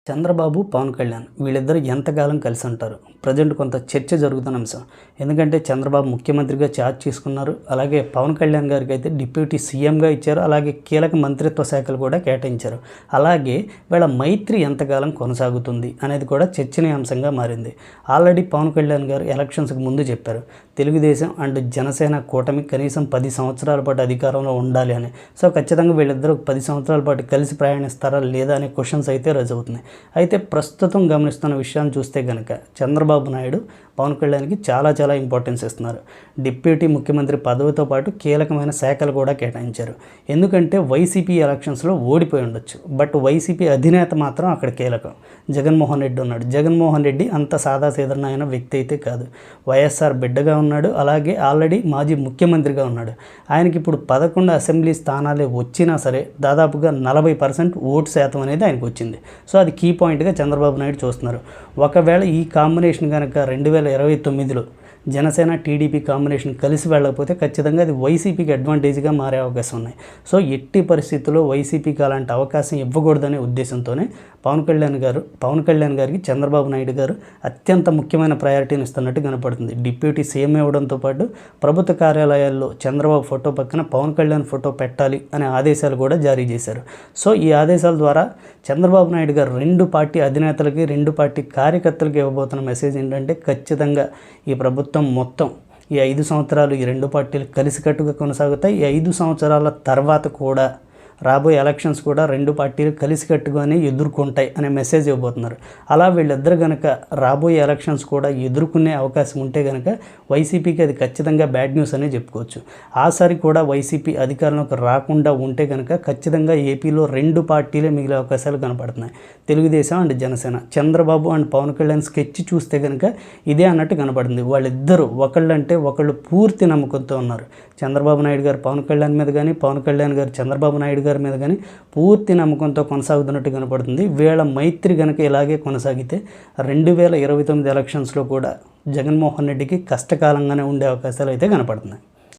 చంద్రబాబు, పవన్ కళ్యాణ్ వీళ్ళిద్దరూ ఎంతకాలం కలిసి ఉంటారు? ప్రజెంట్ కొంత చర్చ జరుగుతున్న అంశం. ఎందుకంటే చంద్రబాబు ముఖ్యమంత్రిగా ఛార్జ్ తీసుకున్నారు. అలాగే పవన్ కళ్యాణ్ గారికి అయితే డిప్యూటీ సీఎంగా ఇచ్చారు. అలాగే కీలక మంత్రిత్వ శాఖలు కూడా కేటాయించారు. అలాగే వీళ్ళ మైత్రి ఎంతకాలం కొనసాగుతుంది అనేది కూడా చర్చనీయాంశంగా మారింది. ఆల్రెడీ పవన్ కళ్యాణ్ గారు ఎలక్షన్స్కి ముందు చెప్పారు, తెలుగుదేశం అండ్ జనసేన కూటమి కనీసం 10 సంవత్సరాల పాటు అధికారంలో ఉండాలి అని. సో ఖచ్చితంగా వీళ్ళిద్దరూ 10 సంవత్సరాల పాటు కలిసి ప్రయాణిస్తారా లేదా అనే క్వశ్చన్స్ అయితే రైజ్ అవుతున్నాయి. అయితే ప్రస్తుతం గమనిస్తున్న విషయాన్ని చూస్తే కనుక చంద్రబాబు నాయుడు పవన్ కళ్యాణ్కి చాలా ఇంపార్టెన్స్ ఇస్తున్నారు. డిప్యూటీ ముఖ్యమంత్రి పదవితో పాటు కీలకమైన శాఖలు కూడా కేటాయించారు. ఎందుకంటే వైసీపీ ఎలక్షన్స్లో ఓడిపోయి ఉండొచ్చు, బట్ వైసీపీ అధినేత మాత్రం అక్కడ కీలకం. జగన్మోహన్ రెడ్డి ఉన్నాడు. జగన్మోహన్ రెడ్డి అంత సాదాసీదమైన వ్యక్తి అయితే కాదు. వైఎస్ఆర్ బిడ్డగా ఉన్నాడు. అలాగే ఆల్రెడీ మాజీ ముఖ్యమంత్రిగా ఉన్నాడు. ఆయనకి ఇప్పుడు 11 అసెంబ్లీ స్థానాలే వచ్చినా సరే దాదాపుగా 40% ఓటు శాతం అనేది ఆయనకు వచ్చింది. సో అది కీ పాయింట్గా చంద్రబాబు నాయుడు చూస్తున్నారు. ఒకవేళ ఈ కాంబినేషన్ కనుక 2029లో జనసేన టీడీపీ కాంబినేషన్ కలిసి వెళ్ళకపోతే ఖచ్చితంగా అది వైసీపీకి అడ్వాంటేజ్గా మారే అవకాశం ఉన్నాయి. సో ఎట్టి పరిస్థితుల్లో వైసీపీకి అలాంటి అవకాశం ఇవ్వకూడదనే ఉద్దేశంతోనే పవన్ కళ్యాణ్ గారికి చంద్రబాబు నాయుడు గారు అత్యంత ముఖ్యమైన ప్రయారిటీని ఇస్తున్నట్టు కనపడుతుంది. డిప్యూటీ సీఎం ఇవ్వడంతో పాటు ప్రభుత్వ కార్యాలయాల్లో చంద్రబాబు ఫోటో పక్కన పవన్ కళ్యాణ్ ఫోటో పెట్టాలి అనే ఆదేశాలు కూడా జారీ చేశారు. సో ఈ ఆదేశాల ద్వారా చంద్రబాబు నాయుడు గారు 2 పార్టీ అధినేతలకి 2 పార్టీ కార్యకర్తలకు ఇవ్వబోతున్న మెసేజ్ ఏంటంటే ఖచ్చితంగా ఈ ప్రభుత్వం మొత్తం ఈ 5 సంవత్సరాలు ఈ 2 పార్టీలు కలిసికట్టుగా కొనసాగుతాయి. ఈ 5 సంవత్సరాల తర్వాత కూడా రాబోయే ఎలక్షన్స్ కూడా 2 పార్టీలు కలిసికట్టుగానే ఎదుర్కొంటాయి అనే మెసేజ్ ఇవ్వబోతున్నారు. అలా వీళ్ళిద్దరు కనుక రాబోయే ఎలక్షన్స్ కూడా ఎదుర్కొనే అవకాశం ఉంటే కనుక వైసీపీకి అది ఖచ్చితంగా బ్యాడ్ న్యూస్ అనే చెప్పుకోవచ్చు. ఆసారి కూడా వైసీపీ అధికారంలోకి రాకుండా ఉంటే కనుక ఖచ్చితంగా ఏపీలో 2 పార్టీలే మిగిలే అవకాశాలు కనపడుతున్నాయి, Telugu Desam and Janasena. Chandrababu and Pawan Kalyan sketch చూస్తే కనుక ఇదే అన్నట్టు కనపడుతుంది. వాళ్ళిద్దరూ ఒకళ్ళంటే ఒకళ్ళు పూర్తి నమ్మకంతో ఉన్నారు. చంద్రబాబు నాయుడు గారు పవన్ కళ్యాణ్ మీద కానీ, పవన్ కళ్యాణ్ గారు చంద్రబాబు నాయుడు గారి మీద కానీ పూర్తి నమ్మకంతో కొనసాగుతున్నట్టు కనపడుతుంది. వీళ్ళ మైత్రి కనుక ఇలాగే కొనసాగితే 2029 ఎలక్షన్స్లో కూడా జగన్మోహన్ రెడ్డికి కష్టకాలంగానే ఉండే అవకాశాలు అయితే కనపడుతున్నాయి.